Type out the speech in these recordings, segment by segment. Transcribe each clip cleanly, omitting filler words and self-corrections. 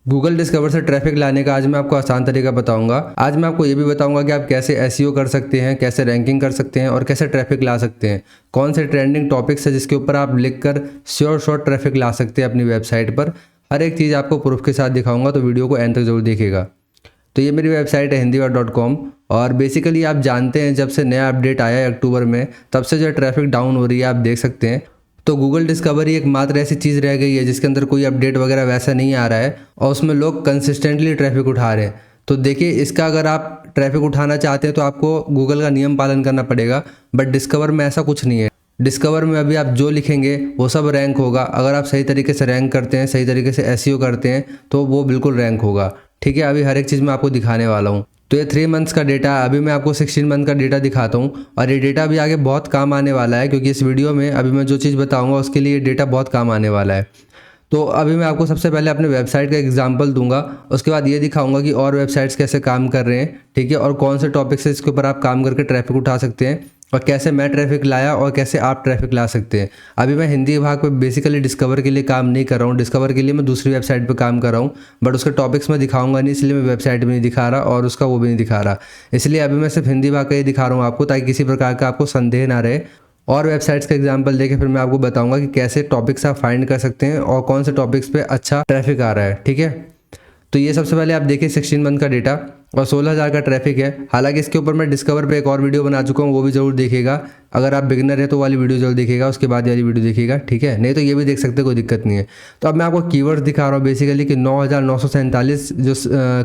Google discover से traffic लाने का आज मैं आपको आसान तरीका बताऊंगा। आज मैं आपको ये भी बताऊंगा कि आप कैसे एसईओ कर सकते हैं, कैसे रैंकिंग कर सकते हैं और कैसे ट्रैफिक ला सकते हैं। कौन से ट्रेंडिंग टॉपिक्स है जिसके ऊपर आप लिखकर श्योर ट्रैफिक ला सकते हैं अपनी वेबसाइट पर। हर एक चीज़ आपको प्रूफ के साथ दिखाऊंगा, तो वीडियो को एंड तक जरूर देखिएगा। तो ये मेरी वेबसाइट है hindiwar.com और बेसिकली आप जानते हैं जब से नया अपडेट आया है अक्टूबर में, तब से जो ट्रैफिक डाउन हो रही है आप देख सकते हैं। तो गूगल डिस्कवरी एक मात्र ऐसी चीज़ रह गई है जिसके अंदर कोई अपडेट वगैरह वैसा नहीं आ रहा है और उसमें लोग कंसिस्टेंटली ट्रैफिक उठा रहे हैं। तो देखिए, इसका अगर आप ट्रैफिक उठाना चाहते हैं तो आपको गूगल का नियम पालन करना पड़ेगा, बट डिस्कवर में ऐसा कुछ नहीं है। डिस्कवर में अभी आप जो लिखेंगे वो सब रैंक होगा। अगर आप सही तरीके से रैंक करते हैं, सही तरीके से एसईओ करते हैं तो वो बिल्कुल रैंक होगा। ठीक है, अभी हर एक चीज़ मैं आपको दिखाने वाला हूँ। तो ये 3 मंथ्स का डेटा है, अभी मैं आपको 16 मंथ का डेटा दिखाता हूँ और ये डेटा भी आगे बहुत काम आने वाला है, क्योंकि इस वीडियो में अभी मैं जो चीज़ बताऊँगा उसके लिए ये डेटा बहुत काम आने वाला है। तो अभी मैं आपको सबसे पहले अपने वेबसाइट का एग्जांपल दूंगा, उसके बाद ये दिखाऊंगा कि और वेबसाइट्स कैसे काम कर रहे हैं, ठीक है, और कौन से टॉपिक से इसके ऊपर आप काम करके ट्रैफिक उठा सकते हैं और कैसे मैं ट्रैफिक लाया और कैसे आप ट्रैफिक ला सकते हैं। अभी मैं हिंदी विभाग पे बेसिकली डिस्कवर के लिए काम नहीं कर रहा हूँ, डिस्कवर के लिए मैं दूसरी वेबसाइट पे काम कर रहा हूँ, बट उसके टॉपिक्स मैं दिखाऊंगा नहीं, इसलिए मैं वेबसाइट भी नहीं दिखा रहा और उसका वो भी नहीं दिखा रहा। इसलिए अभी मैं सिर्फ हिंदी विभाग का ही दिखा रहा हूँ आपको, ताकि किसी प्रकार का आपको संदेह ना रहे। और वेबसाइट्स का एग्जांपल देके फिर मैं आपको बताऊंगा कि कैसे टॉपिक्स आप फाइंड कर सकते हैं और कौन से टॉपिक्स पे अच्छा ट्रैफिक आ रहा है। ठीक है, तो ये सबसे पहले आप देखिए 16 मंथ का डेटा और 16,000 का ट्रैफिक है। हालांकि इसके ऊपर मैं डिस्कवर पे एक और वीडियो बना चुका हूँ, वो भी जरूर देखिएगा। अगर आप बिगिनर है तो वाली वीडियो जरूर देखिएगा, उसके बाद वाली वीडियो देखिएगा, ठीक है, नहीं तो ये भी देख सकते, कोई दिक्कत नहीं है। तो अब मैं आपको कीवर्ड्स दिखा रहा हूँ बेसिकली कि 9,947 जो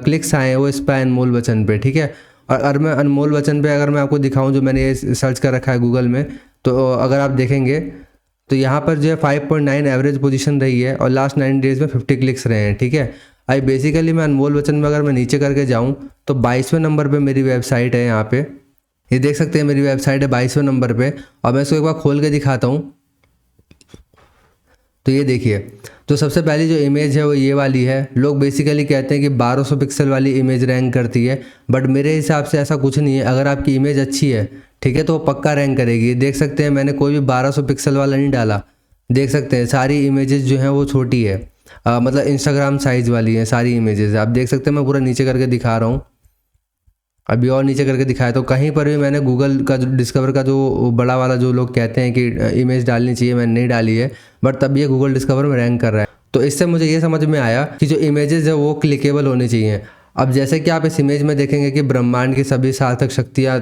क्लिक्स आए हैं वो इस पर अनमोल वचन पे, ठीक है। और मैं अनमोल वचन पे अगर मैं आपको दिखाऊँ, जो मैंने ये सर्च कर रखा है गूगल में, तो अगर आप देखेंगे तो यहाँ पर जो है 5.9 एवरेज पोजीशन रही है और लास्ट 9 डेज में 50 क्लिक्स रहे हैं, ठीक है। आई बेसिकली मैं अनमोल वचन में अगर मैं नीचे करके जाऊँ तो 22वें नंबर पे मेरी वेबसाइट है। यहाँ पे ये देख सकते हैं मेरी वेबसाइट है 22वें नंबर पे, और मैं इसको एक बार खोल के दिखाता हूँ। तो ये देखिए, तो सबसे पहली जो इमेज है वो ये वाली है। लोग बेसिकली कहते हैं कि 1200 पिक्सल वाली इमेज रैंक करती है, बट मेरे हिसाब से ऐसा कुछ नहीं है। अगर आपकी इमेज अच्छी है, ठीक है, तो वो पक्का रैंक करेगी। देख सकते हैं मैंने कोई भी 1200 पिक्सल वाला नहीं डाला, देख सकते हैं सारी इमेजेस जो हैं वो छोटी है, मतलब इंस्टाग्राम साइज वाली है सारी इमेजेस। आप देख सकते हैं मैं पूरा नीचे करके दिखा रहा हूँ, अभी और नीचे करके दिखाया तो कहीं पर भी मैंने गूगल का जो डिस्कवर का जो बड़ा वाला जो लोग कहते हैं कि इमेज डालनी चाहिए, मैंने नहीं डाली है, बट तब ये गूगल डिस्कवर में रैंक कर रहा है। तो इससे मुझे ये समझ में आया कि जो इमेजेस है वो क्लिकेबल होनी चाहिए। अब जैसे कि आप इस इमेज में देखेंगे कि ब्रह्मांड की सभी सार्थक शक्तियाँ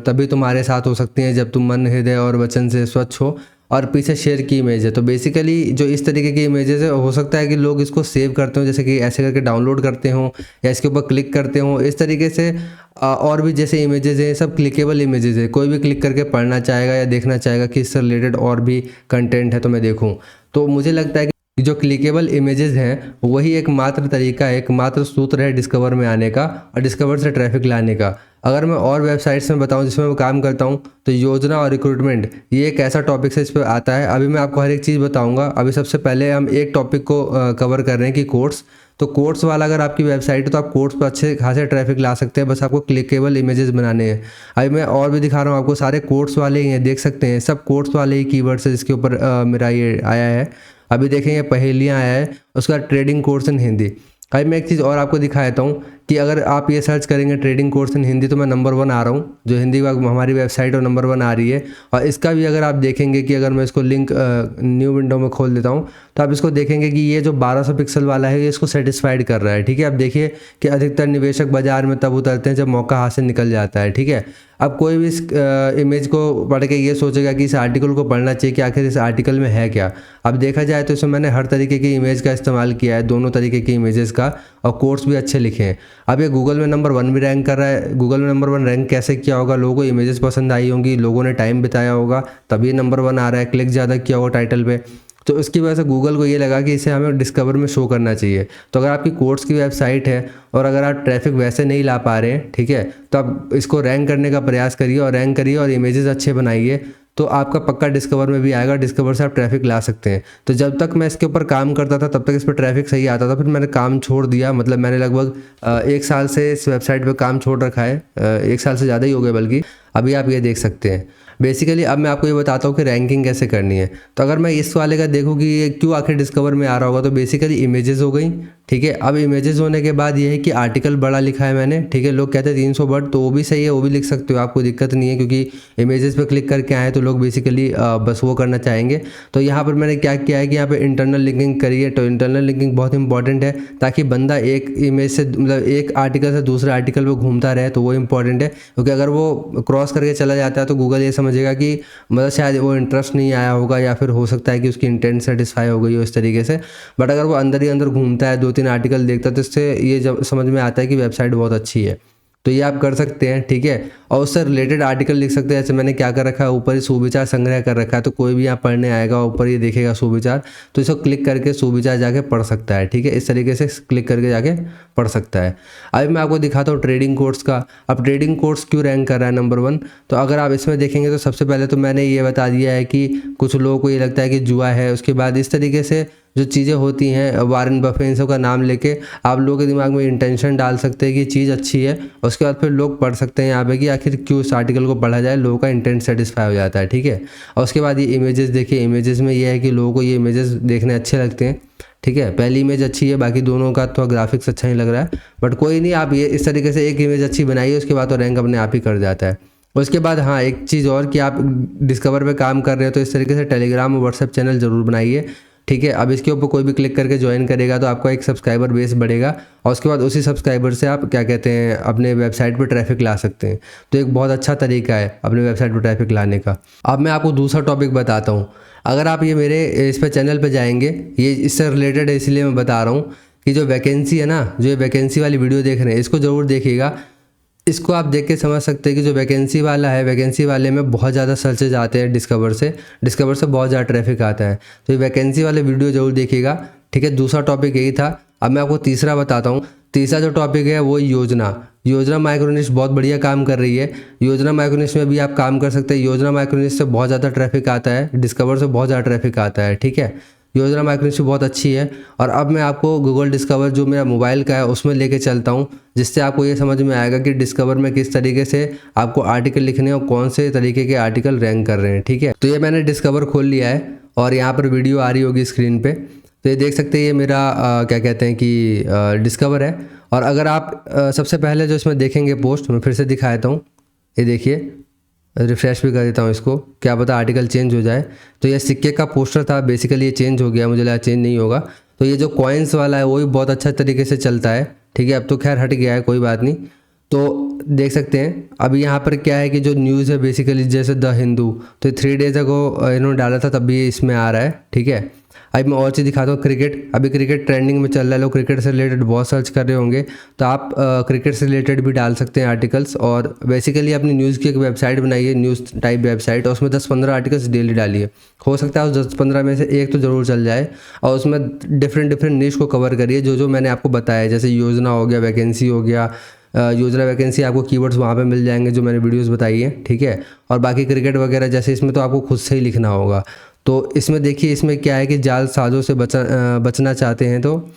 तभी तुम्हारे साथ हो सकती हैं जब तुम मन, हृदय और वचन से स्वच्छ हो, और पीछे शेयर की इमेज है। तो बेसिकली जो इस तरीके की इमेजेस है, हो सकता है कि लोग इसको सेव करते हो, जैसे कि ऐसे करके डाउनलोड करते हो या इसके ऊपर क्लिक करते हो इस तरीके से। और भी जैसे इमेजेस हैं, सब क्लिकेबल इमेजेस है, कोई भी क्लिक करके पढ़ना चाहेगा या देखना चाहेगा कि इससे रिलेटेड और भी कंटेंट है तो मैं देखूँ। तो मुझे लगता है कि जो क्लिकेबल इमेजेस हैं वही एकमात्र तरीका है, एकमात्र सूत्र है डिस्कवर में आने का और डिस्कवर से ट्रैफिक लाने का। अगर मैं और वेबसाइट्स में बताऊं जिसमें मैं काम करता हूं, तो योजना और रिक्रूटमेंट ये एक ऐसा टॉपिक है इस पर आता है। अभी मैं आपको हर एक चीज़ बताऊंगा। अभी सबसे पहले हम एक टॉपिक को कवर कर रहे हैं कि कोर्स। तो कोर्स वाला अगर आपकी वेबसाइट है तो आप कोर्स पर अच्छे खासे ट्रैफिक ला सकते हैं, बस आपको क्लिकेबल इमेजेस बनाने हैं। अभी मैं और भी दिखा रहा हूँ आपको, सारे कोर्स वाले ही हैं, देख सकते हैं सब कोर्स वाले ही कीवर्ड्स है जिसके ऊपर मेरा ये आया है। अभी देखेंगे पहेलियाँ आया है, उसका ट्रेडिंग कोर्स इन हिंदी। अभी मैं एक चीज़ और आपको दिखा देता हूँ कि अगर आप ये सर्च करेंगे ट्रेडिंग कोर्स इन हिंदी तो मैं नंबर 1 आ रहा हूँ, जो हिंदी हमारी वेबसाइट और नंबर 1 आ रही है। और इसका भी अगर आप देखेंगे कि अगर मैं इसको लिंक न्यू विंडो में खोल देता हूँ तो आप इसको देखेंगे कि ये जो 1200 पिक्सल वाला है ये इसको सेटिस्फाइड कर रहा है, ठीक है। आप देखिए कि अधिकतर निवेशक बाजार में तब उतरते हैं जब मौका हाथ से निकल जाता है, ठीक है। अब कोई भी इस इमेज को पढ़ के ये सोचेगा कि इस आर्टिकल को पढ़ना चाहिए कि आखिर इस आर्टिकल में है क्या। अब देखा जाए तो इसमें मैंने हर तरीके की इमेज का इस्तेमाल किया है, दोनों तरीके की इमेजेस का, और कोर्स भी अच्छे लिखे हैं। अब ये गूगल में नंबर 1 भी रैंक कर रहा है। गूगल में नंबर 1 रैंक कैसे किया होगा? लोगों को इमेजेस पसंद आई होंगी, लोगों ने टाइम बिताया होगा, तभी नंबर 1 आ रहा है। क्लिक ज़्यादा किया होगा टाइटल पे, तो उसकी वजह से गूगल को ये लगा कि इसे हमें डिस्कवर में शो करना चाहिए। तो अगर आपकी कोर्स की वेबसाइट है और अगर आप ट्रैफिक वैसे नहीं ला पा रहे हैं, ठीक है, तो आप इसको रैंक करने का प्रयास करिए और रैंक करिए और इमेजेस अच्छे बनाइए, तो आपका पक्का डिस्कवर में भी आएगा। डिस्कवर से आप ट्रैफिक ला सकते हैं। तो जब तक मैं इसके ऊपर काम करता था तब तक इस पर ट्रैफिक सही आता था, फिर मैंने काम छोड़ दिया। मतलब मैंने लगभग 1 साल से इस वेबसाइट पे काम छोड़ रखा है, 1 साल से ज़्यादा ही हो गए बल्कि। अभी आप ये देख सकते हैं। बेसिकली अब मैं आपको ये बताता हूँ कि रैंकिंग कैसे करनी है। तो अगर मैं इस वाले का देखूँ कि ये क्यों आखिर डिस्कवर में आ रहा होगा, तो बेसिकली इमेजेस हो गई, ठीक है। अब इमेजेस होने के बाद ये है कि आर्टिकल बड़ा लिखा है मैंने, ठीक है। लोग कहते हैं 300 वर्ड, तो वो भी सही है, वो भी लिख सकते हो, आपको दिक्कत नहीं है, क्योंकि इमेजेस पे क्लिक करके आए तो लोग बेसिकली बस वो करना चाहेंगे। तो यहाँ पर मैंने क्या किया है कि यहाँ पे इंटरनल लिंकिंग करी है। तो इंटरनल लिंकिंग बहुत इंपॉर्टेंट है, ताकि बंदा एक इमेज से मतलब एक आर्टिकल से दूसरे आर्टिकल पे घूमता रहे, तो वो इंपॉर्टेंट है। क्योंकि अगर वो क्रॉस करके चला जाता है तो गूगल ये समझेगा कि मतलब शायद वो इंटरेस्ट नहीं आया होगा, या फिर हो सकता है कि उसकी इंटेंट सेटिस्फाई हो गई हो इस तरीके से। बट अगर वो अंदर ही अंदर घूमता है, 2-3 आर्टिकल देखता है, तो इससे ये जब समझ में आता है कि वेबसाइट बहुत अच्छी है। तो ये आप कर सकते हैं, ठीक है। और उससे रिलेटेड आर्टिकल लिख सकते हैं। जैसे मैंने क्या कर रखा है, ऊपर ही सुविचार संग्रह कर रखा है, तो कोई भी यहाँ पढ़ने आएगा ऊपर ये देखेगा सुविचार, तो इसको क्लिक करके सुविचार जाके पढ़ सकता है, ठीक है। इस तरीके से क्लिक करके जाके पढ़ सकता है। अभी मैं आपको दिखाता हूँ ट्रेडिंग कोर्स का। अब ट्रेडिंग कोर्स क्यों रैंक कर रहा है नंबर 1, तो अगर आप इसमें देखेंगे तो सबसे पहले तो मैंने ये बता दिया है कि कुछ लोगों को ये लगता है कि जुआ है। उसके बाद इस तरीके से जो चीज़ें होती हैं, वारेन बफेट इन सब का नाम लेके आप लोगों के दिमाग में इंटेंशन डाल सकते हैं कि चीज़ अच्छी है। उसके बाद फिर लोग पढ़ सकते हैं यहाँ पे कि आखिर क्यों इस आर्टिकल को पढ़ा जाए, लोगों का इंटेंट सेटिस्फाई हो जाता है, ठीक है। और उसके बाद ये इमेजेस देखिए, इमेजेस में ये है कि लोगों को ये इमेजेस देखने अच्छे लगते हैं, ठीक है। पहली इमेज अच्छी है, बाकी दोनों का तो ग्राफिक्स अच्छा नहीं लग रहा है, बट कोई नहीं, आप ये इस तरीके से एक इमेज अच्छी बनाइए, उसके बाद तो रैंक अपने आप ही कर जाता है। उसके बाद हाँ, एक चीज़ और कि आप डिस्कवर पे काम कर रहे हो तो इस तरीके से टेलीग्राम और व्हाट्सएप चैनल ज़रूर बनाइए, ठीक है। अब इसके ऊपर कोई भी क्लिक करके ज्वाइन करेगा तो आपका एक सब्सक्राइबर बेस बढ़ेगा, और उसके बाद उसी सब्सक्राइबर से आप क्या कहते हैं अपने वेबसाइट पर ट्रैफिक ला सकते हैं। तो एक बहुत अच्छा तरीका है अपने वेबसाइट पर ट्रैफिक लाने का। अब मैं आपको दूसरा टॉपिक बताता हूँ। अगर आप ये मेरे इस पर चैनल पर जाएंगे, ये इससे रिलेटेड है इसलिए मैं बता रहा हूँ कि जो वैकेंसी है ना, जो ये वैकेंसी वाली वीडियो देख रहे हैं, इसको ज़रूर देखिएगा। इसको आप देख के समझ सकते हैं कि जो वैकेंसी वाला है, वैकेंसी वाले में बहुत ज़्यादा सर्चेज आते हैं डिस्कवर से बहुत ज़्यादा ट्रैफिक आता है। तो ये वैकेंसी वाले वीडियो ज़रूर देखिएगा, ठीक है। दूसरा टॉपिक यही था। अब मैं आपको तीसरा बताता हूँ। तीसरा जो टॉपिक है वो योजना माइक्रोनिश बहुत बढ़िया काम कर रही है। योजना माइक्रोनिश में भी आप काम कर सकते हैं। योजना माइक्रोनिश से बहुत ज़्यादा ट्रैफिक आता है, डिस्कवर से बहुत ज़्यादा ट्रैफिक आता है, ठीक है। योजना माइक्रोनिश बहुत अच्छी है। और अब मैं आपको गूगल डिस्कवर जो मेरा मोबाइल का है उसमें लेके चलता हूँ, जिससे आपको ये समझ में आएगा कि डिस्कवर में किस तरीके से आपको आर्टिकल लिखने हैं और कौन से तरीके के आर्टिकल रैंक कर रहे हैं, ठीक है। तो ये मैंने डिस्कवर खोल लिया है और यहाँ पर वीडियो आ रही होगी स्क्रीन पे, तो ये देख सकते हैं, ये मेरा क्या कहते हैं कि डिस्कवर है। और अगर आप सबसे पहले जो इसमें देखेंगे पोस्ट, मैं फिर से दिखा देता हूँ, ये देखिए, रिफ्रेश भी कर देता हूँ इसको, क्या पता आर्टिकल चेंज हो जाए। तो ये सिक्के का पोस्टर था, बेसिकली ये चेंज हो गया, मुझे लगा चेंज नहीं होगा। तो ये जो कॉइन्स वाला है वो भी बहुत अच्छा तरीके से चलता है, ठीक है। अब तो खैर हट गया है, कोई बात नहीं। तो देख सकते हैं अभी यहाँ पर क्या है कि जो न्यूज़ है बेसिकली, जैसे द हिंदू, तो 3 डेज अगो इन्होंने डाला था, तब भी इसमें आ रहा है, ठीक है। अभी मैं और चीज़ दिखाता हूँ। क्रिकेट, अभी क्रिकेट ट्रेंडिंग में चल रहा है, लोग क्रिकेट से रिलेटेड बहुत सर्च कर रहे होंगे, तो आप क्रिकेट से रिलेटेड भी डाल सकते हैं आर्टिकल्स। और बेसिकली अपनी न्यूज़ की एक वेबसाइट बनाइए, न्यूज़ टाइप वेबसाइट, और उसमें 10-15 आर्टिकल्स डेली डालिए। हो सकता है उस 10-15 में से एक तो ज़रूर चल जाए, और उसमें डिफरेंट निश को कवर करिए, जो मैंने आपको बताया, जैसे योजना हो गया, वैकेंसी हो गया। योजना वैकेंसी आपको कीवर्ड्स वहाँ पे मिल जाएंगे जो मैंने वीडियोस बताई है, ठीक है। और बाकी क्रिकेट वगैरह जैसे इसमें तो आपको खुद से ही लिखना होगा। तो इसमें देखिए, इसमें क्या है कि जालसाजों से बचना चाहते हैं, तो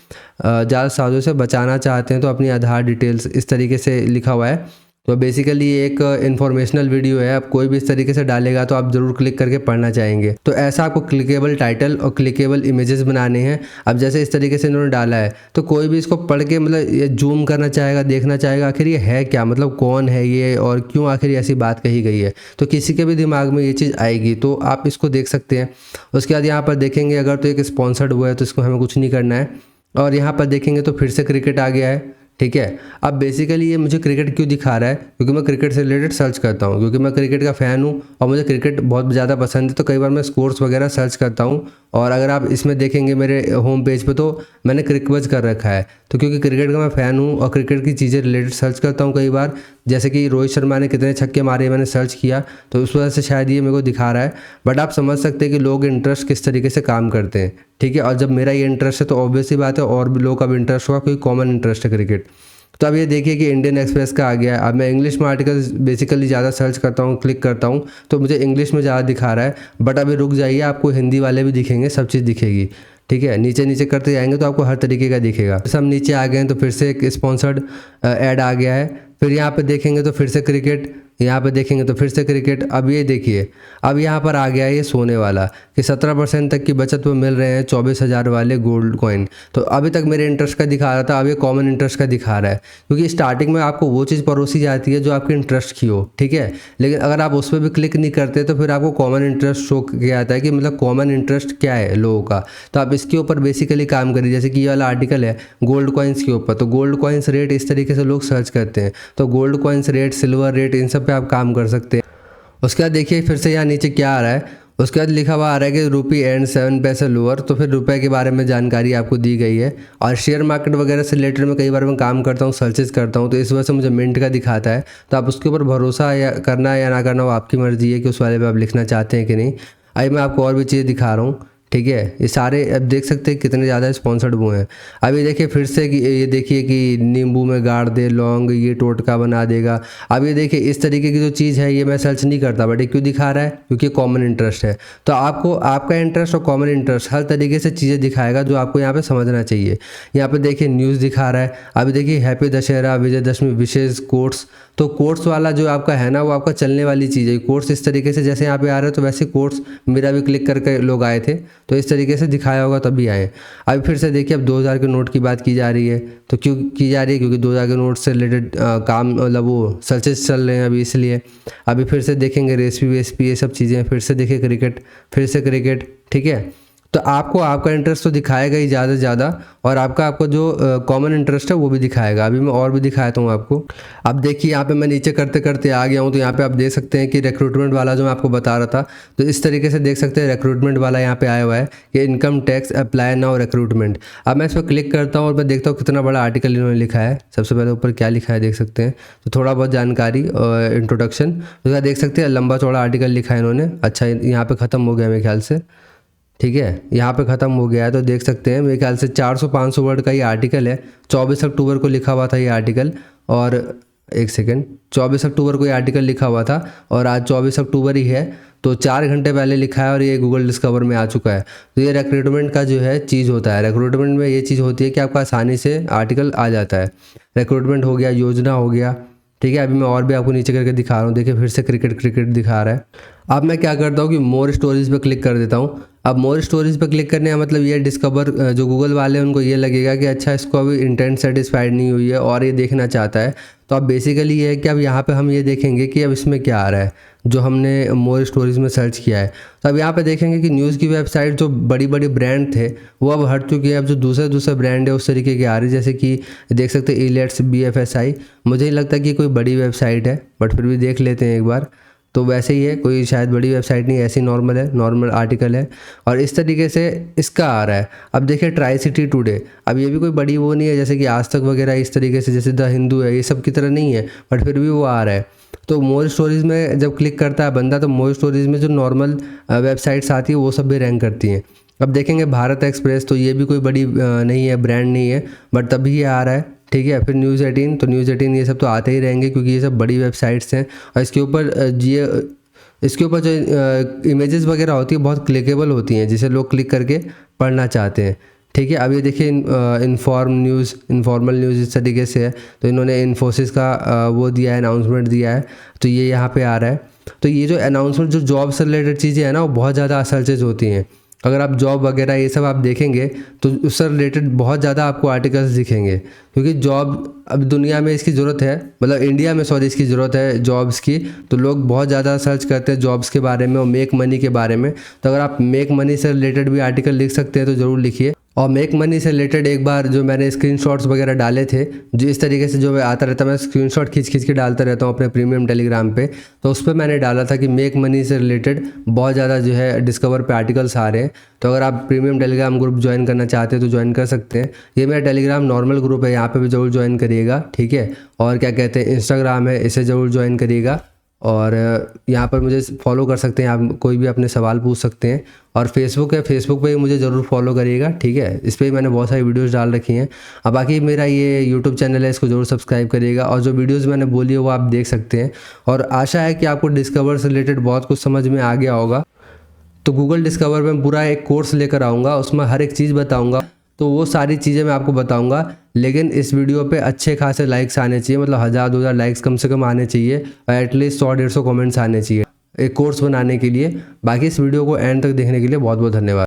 जालसाजों से बचाना चाहते हैं तो अपनी आधार डिटेल्स, इस तरीके से लिखा हुआ है। तो बेसिकली ये एक इन्फॉर्मेशनल वीडियो है। अब कोई भी इस तरीके से डालेगा तो आप ज़रूर क्लिक करके पढ़ना चाहेंगे। तो ऐसा आपको क्लिकेबल टाइटल और क्लिकेबल इमेजेस बनाने हैं। अब जैसे इस तरीके से इन्होंने डाला है, तो कोई भी इसको पढ़ के मतलब ये जूम करना चाहेगा, देखना चाहेगा आखिर ये है क्या, मतलब कौन है ये और क्यों आखिर ऐसी बात कही गई है। तो किसी के भी दिमाग में ये चीज़ आएगी, तो आप इसको देख सकते हैं। उसके बाद यहाँ पर देखेंगे अगर तो एक स्पॉन्सर्ड हुआ है तो इसको हमें कुछ नहीं करना है। और यहाँ पर देखेंगे तो फिर से क्रिकेट आ गया है, ठीक है। अब बेसिकली ये मुझे क्रिकेट क्यों दिखा रहा है, क्योंकि मैं क्रिकेट से रिलेटेड सर्च करता हूँ, क्योंकि मैं क्रिकेट का फ़ैन हूँ और मुझे क्रिकेट बहुत ज़्यादा पसंद है। तो कई बार मैं स्कोर्स वगैरह सर्च करता हूँ। और अगर आप इसमें देखेंगे मेरे होम पेज पे, तो मैंने क्रिकबज कर रखा है। तो क्योंकि क्रिकेट का मैं फ़ैन हूँ और क्रिकेट की चीज़ें रिलेटेड सर्च करता हूँ कई बार, जैसे कि रोहित शर्मा ने कितने छक्के मारे मैंने सर्च किया, तो उस वजह से शायद ये मेरे को दिखा रहा है। बट आप समझ सकते हैं कि लोग इंटरेस्ट किस तरीके से काम करते हैं, ठीक है। और जब मेरा ये इंटरेस्ट है तो ऑब्वियस सी बात है और भी लोगों का भी इंटरेस्ट होगा, कोई कॉमन इंटरेस्ट है क्रिकेट। तो अब ये देखिए कि इंडियन एक्सप्रेस का आ गया है। अब मैं इंग्लिश में आर्टिकल्स बेसिकली ज़्यादा सर्च करता हूँ, क्लिक करता हूँ, तो मुझे इंग्लिश में ज़्यादा दिखा रहा है। बट अभी रुक जाइए, आपको हिंदी वाले भी दिखेंगे, सब चीज़ दिखेगी, ठीक है। नीचे नीचे करते जाएंगे तो आपको हर तरीके का दिखेगा। सब नीचे आ गए हैं तो फिर से एक स्पॉन्सर्ड ऐड आ गया है। फिर यहाँ पे देखेंगे तो फिर से क्रिकेट, यहाँ पे देखेंगे तो फिर से क्रिकेट। अब ये देखिए, अब यहाँ पर आ गया ये सोने वाला कि 17% तक की बचत में मिल रहे हैं 24,000 वाले गोल्ड कॉइन। तो अभी तक मेरे इंटरेस्ट का दिखा रहा था, अब ये कॉमन इंटरेस्ट का दिखा रहा है, क्योंकि स्टार्टिंग में आपको वो चीज़ परोसी जाती है जो आपके इंटरेस्ट की हो, ठीक है। लेकिन अगर आप उस पर भी क्लिक नहीं करते तो फिर आपको कॉमन इंटरेस्ट शो किया जाता है कि मतलब कॉमन इंटरेस्ट क्या है लोगों का। तो आप इसके ऊपर बेसिकली काम करिए। जैसे कि ये वाला आर्टिकल है गोल्ड कॉइन्स के ऊपर, तो गोल्ड कॉइन्स रेट इस तरीके से लोग सर्च करते हैं, तो gold coins rate, silver rate, इन सब पे आप काम कर सकते हैं। उसके बाद देखिए फिर से यहाँ नीचे क्या आ रहा है, उसके बाद लिखा हुआ आ रहा है कि रुपी एंड 7 पैसे लोअर। तो फिर रुपए के बारे में जानकारी आपको दी गई है। और शेयर मार्केट वगैरह से रिलेटेड में कई बार मैं काम करता हूँ, सर्चेस करता हूँ, तो इस वजह से मुझे मिंट का दिखाता है। तो आप उसके ऊपर भरोसा या करना या ना करना वो आपकी मर्जी है कि उस वाले पे आप लिखना चाहते हैं कि नहीं। अभी मैं आपको और भी चीज़ दिखा रहा हूँ, ठीक है। ये सारे अब देख सकते हैं कितने ज़्यादा स्पॉन्सर्ड हुए हैं। अभी देखिए फिर से कि ये देखिए कि नींबू में गाड़ दे लौंग, ये टोटका बना देगा। अब ये देखिए इस तरीके की जो चीज़ है ये मैं सर्च नहीं करता, बट ये क्यों दिखा रहा है, क्योंकि कॉमन इंटरेस्ट है। तो आपको आपका इंटरेस्ट और कॉमन इंटरेस्ट हर तरीके से चीज़ें दिखाएगा जो आपको यहाँ पे समझना चाहिए। यहाँ पे देखिए न्यूज़ दिखा रहा है। अभी देखिए हैप्पी दशहरा, विजयदशमी विशेष कोट्स। तो कोट्स वाला जो आपका है ना वो आपका चलने वाली चीज़ है। कोट्स इस तरीके से जैसे यहाँ पे आ रहे हो तो वैसे कोट्स मेरा भी क्लिक करके लोग आए थे, तो इस तरीके से दिखाया होगा तभी आए। अभी फिर से देखिए अब 2000 के नोट की बात की जा रही है। तो क्यों की जा रही है, क्योंकि 2000 के नोट से रिलेटेड काम मतलब वो सर्चेस चल रहे हैं अभी, इसलिए। अभी फिर से देखेंगे रेसिपी वेसिपी ये सब चीज़ें। फिर से देखिए क्रिकेट, फिर से क्रिकेट, ठीक है। तो आपको आपका इंटरेस्ट तो दिखाएगा ही ज़्यादा से ज़्यादा, और आपका जो कॉमन इंटरेस्ट है वो भी दिखाएगा। अभी मैं और भी दिखाता हूँ आपको। अब देखिए यहाँ पे मैं नीचे करते करते आ गया हूँ, तो यहाँ पे आप देख सकते हैं कि रिक्रूटमेंट वाला जो मैं आपको बता रहा था, तो इस तरीके से देख सकते हैं रिक्रूटमेंट वाला यहाँ पे आया हुआ है कि income tax apply now recruitment. अब मैं इस पर क्लिक करता हूँ और मैं देखता हूँ कितना बड़ा आर्टिकल इन्होंने लिखा है। सबसे पहले ऊपर क्या लिखा है देख सकते हैं, तो थोड़ा बहुत जानकारी और इंट्रोडक्शन। उसका देख सकते हैं लंबा चौड़ा आर्टिकल लिखा है इन्होंने। अच्छा यहाँ पे ख़त्म हो गया मेरे ख्याल से, ठीक है, यहाँ पे ख़त्म हो गया है। तो देख सकते हैं मेरे ख्याल से 400-500 वर्ड का ये आर्टिकल है। 24 अक्टूबर को लिखा हुआ था ये आर्टिकल, और एक सेकेंड, 24 अक्टूबर को ये आर्टिकल लिखा हुआ था और आज 24 अक्टूबर ही है, तो 4 घंटे पहले लिखा है और ये गूगल डिस्कवर में आ चुका है। तो ये रिक्रूटमेंट का जो है चीज़ होता है। रिक्रूटमेंट में ये चीज़ होती है कि आपका आसानी से आर्टिकल आ जाता है। रिक्रूटमेंट हो गया, योजना हो गया, ठीक है। अभी मैं और भी आपको नीचे करके दिखा रहा हूँ। देखिए फिर से क्रिकेट दिखा रहा है। अब मैं क्या करता हूँ कि मोर स्टोरीज पे क्लिक कर देता हूँ। अब मोर स्टोरीज पे क्लिक करने का मतलब ये डिस्कवर जो गूगल वाले हैं उनको ये लगेगा कि अच्छा इसको अभी इंटेंट सेटिस्फाइड नहीं हुई है और ये देखना चाहता है। तो अब बेसिकली ये है कि अब यहाँ पे हम ये देखेंगे कि अब इसमें क्या आ रहा है जो हमने मोर स्टोरीज में सर्च किया है। तो अब यहाँ पे देखेंगे कि न्यूज़ की वेबसाइट जो बड़ी बड़ी ब्रांड थे वो अब हट चुकी है। अब जो दूसरे ब्रांड है उस तरीके की आ रही है, जैसे कि देख सकते हैं इलेट्स, BFSI। मुझे नहीं लगता कि कोई बड़ी वेबसाइट है, बट फिर भी देख लेते हैं एक बार। तो वैसे ही है, कोई शायद बड़ी वेबसाइट नहीं, ऐसी नॉर्मल है, नॉर्मल आर्टिकल है और इस तरीके से इसका आ रहा है। अब देखिए ट्राई सिटी टुडे, अब ये भी कोई बड़ी वो नहीं है जैसे कि आज तक वगैरह इस तरीके से, जैसे द हिंदू है, ये सब की तरह नहीं है, बट फिर भी वो आ रहा है। तो मोर स्टोरीज़ में जब क्लिक करता है बंदा तो मोर स्टोरीज़ में जो नॉर्मल वेबसाइट्स आती है वो सब भी रैंक करती हैं। अब देखेंगे भारत एक्सप्रेस, तो ये भी कोई बड़ी नहीं है, ब्रांड नहीं है, बट तभी ये आ रहा है, ठीक है। फिर न्यूज़ 18, तो न्यूज़ 18 ये सब तो आते ही रहेंगे क्योंकि ये सब बड़ी वेबसाइट्स हैं और इसके ऊपर जो इमेजेस वगैरह होती है बहुत क्लिकेबल होती हैं, जिसे लोग क्लिक करके पढ़ना चाहते हैं, ठीक है। अब ये देखिए इन्फॉर्मल न्यूज़ इस तरीके से है, तो इन्होंने इन्फोसिस का वो दिया है, अनाउंसमेंट दिया है, तो ये यहाँ पे आ रहा है। तो ये जो अनाउंसमेंट जो जॉब से रिलेटेड चीज़ें हैं ना वो बहुत ज़्यादा सर्चेज होती हैं। अगर आप जॉब वगैरह ये सब आप देखेंगे तो उससे रिलेटेड बहुत ज़्यादा आपको आर्टिकल्स दिखेंगे, क्योंकि जॉब अब दुनिया में इसकी ज़रूरत है, मतलब इंडिया में सॉरी इसकी ज़रूरत है जॉब्स की। तो लोग बहुत ज़्यादा सर्च करते हैं जॉब्स के बारे में और मेक मनी के बारे में। तो अगर आप मेक मनी से रिलेटेड भी आर्टिकल लिख सकते हैं तो ज़रूर लिखिए। और मेक मनी से रिलेटेड एक बार जो मैंने स्क्रीनशॉट्स वगैरह डाले थे, जो इस तरीके से जो मैं आता रहता, मैं स्क्रीनशॉट खींच के डालता रहता हूँ अपने प्रीमियम टेलीग्राम पे, तो उस पर मैंने डाला था कि मेक मनी से रिलेटेड बहुत ज़्यादा जो है डिस्कवर पे आर्टिकल्स आ रहे हैं। तो अगर आप प्रीमियम टेलीग्राम ग्रुप ज्वाइन करना चाहते हैं तो ज्वाइन कर सकते हैं। ये मेरा टेलीग्राम नॉर्मल ग्रुप है, यहाँ पर भी ज़रूर ज्वाइन करिएगा, ठीक है। और क्या कहते हैं इंस्टाग्राम है, इसे ज़रूर ज्वाइन करिएगा। और यहाँ पर मुझे फॉलो कर सकते हैं आप, कोई भी अपने सवाल पूछ सकते हैं। और फेसबुक है, फेसबुक पे मुझे ज़रूर फॉलो करिएगा, ठीक है। इस पर मैंने बहुत सारी वीडियोस डाल रखी हैं। अब बाकी मेरा ये यूट्यूब चैनल है, इसको ज़रूर सब्सक्राइब करिएगा और जो वीडियोस मैंने बोली है वो आप देख सकते हैं। और आशा है कि आपको डिस्कवर से रिलेटेड बहुत कुछ समझ में आ गया होगा। तो गूगल डिस्कवर में पूरा एक कोर्स लेकर आऊँगा, उसमें हर एक चीज़ बताऊँगा। तो वो सारी चीज़ें मैं आपको बताऊंगा। लेकिन इस वीडियो पे अच्छे खासे लाइक्स आने चाहिए, मतलब 1000-2000 लाइक्स कम से कम आने चाहिए और एटलीस्ट 100-150 कमेंट्स आने चाहिए एक कोर्स बनाने के लिए। बाकी इस वीडियो को एंड तक देखने के लिए बहुत बहुत धन्यवाद।